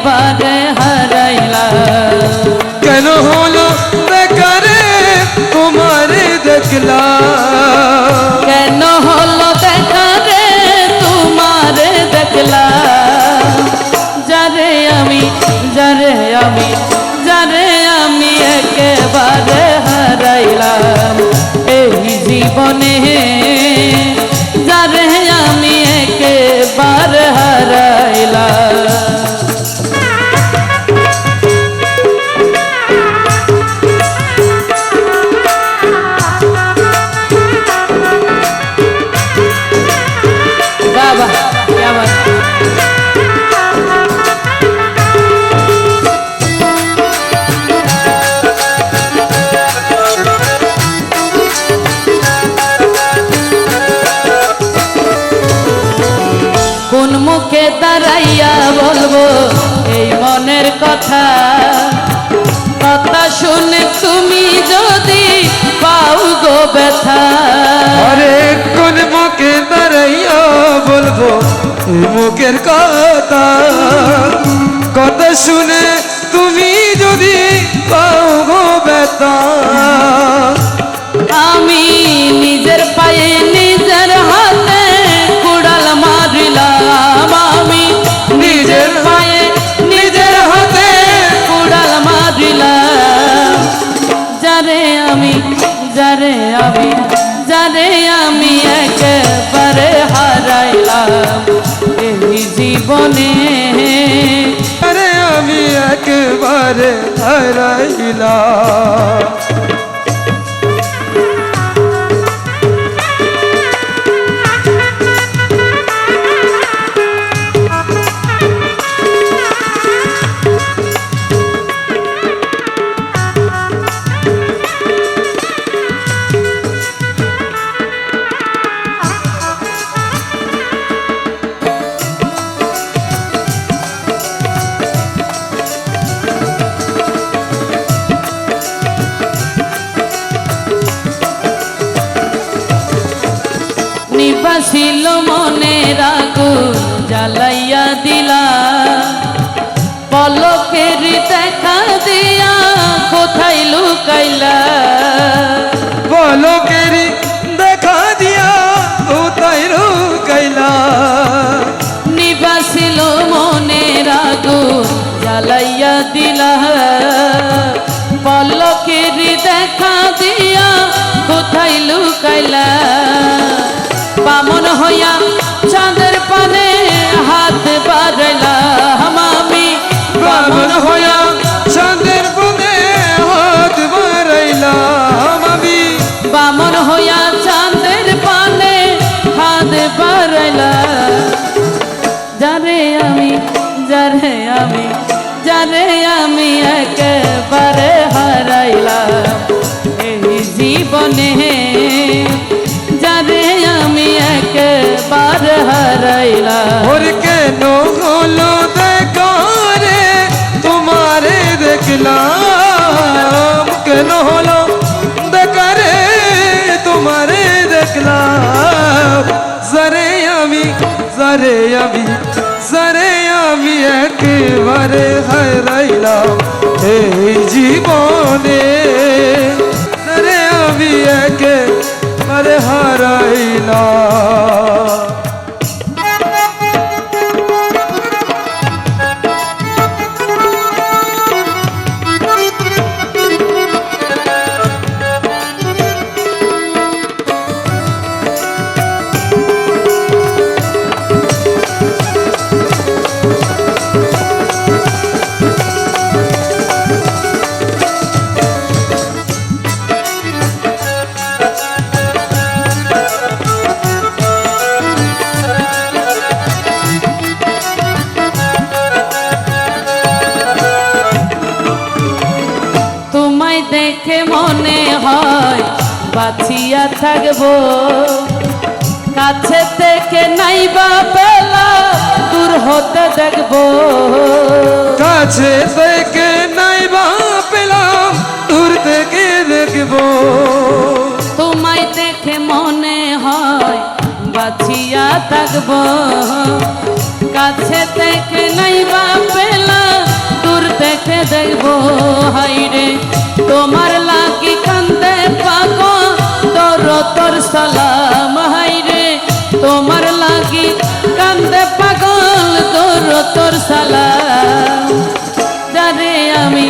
একেবারে হারাইলাম। কেন হলো বেকারে তোমারে দেখলাম, কেন হলো দেখা রে তোমারে দেখলাম। যারে আমি যারে আমি যারে আমি একেবারে হারাইলাম এই জীবনে, যারে আমি একেবারে হারাইলাম। বাবা क्या बात। কোন মুখে দাঁড়াইয়া বলবো এই মনের কথা, কথা শুনে তুমি যদি পাও গো ব্যথা। আরে কোন মুখে দাঁড়াইয়া বলবো এই মুখের কথা, কথা শুনে তুমি যদি পাও গো ব্যথা। আমি নিজের পায়ে নিজের হাতে কুড়াল মারিলাম, আমি নিজের পায়ে নিজের হাতে কুড়াল মারিলাম। যারে আমি যারে আমি যারে আমি একেবারে হারাইলাম এই জীবনে, আরে আমি একেবারে হারাইলাম। নিবাসিল মনের আগুন জ্বালাইয়া দিলা, পলকের দেখা দিয়া কোথায় লুকাইলা। পলকের দেখা দিয়া কোথায় লুকাইলা। নিবাসিল মনের আগুন জ্বালাইয়া দিলা, পলকের দেখা দিয়া কোথায় লুকাইলা। বামন হইয়া চাঁদের পানে হাত বাড়াইলাম আমি, বামন হইয়া চাঁদের পানে হাত বাড়াইলাম আমি। বামন হইয়া চাঁদের পানে হাত বাড়াইলাম। যারে আমি যারে আমি যারে আমি একেবারে হারাইলাম এই জীবনে, যারে আমি একেবারে হারাইলাম। ওর কেন হলো দেখা রে তোমারে দেখলাম, কেন হলো দেখা রে তোমারে দেখলাম। যারে আমি যারে আমি যারে আমি একেবারে হারাইলাম এই জীবনে, যারে আমি একেবারে হারাইলাম। দেখে মনে হয় বাঁচিয়া থাকবো, কাছে থেকে নাইবা পেলা দূর হতে দেখবো। কাছে থেকে নাইবা পেলাম দূর থেকে দেখবো। তোমায় দেখে মনে হয় বাঁচিয়া থাকবো, কাছে থেকে নাইবা পেলা থেকে দেখবো হাইরে তোমার লাগি কান্দে পাগল তোর সালাম হাইরে তোমার লাগি কান্দে পাগল তোর সালাম যারে আমি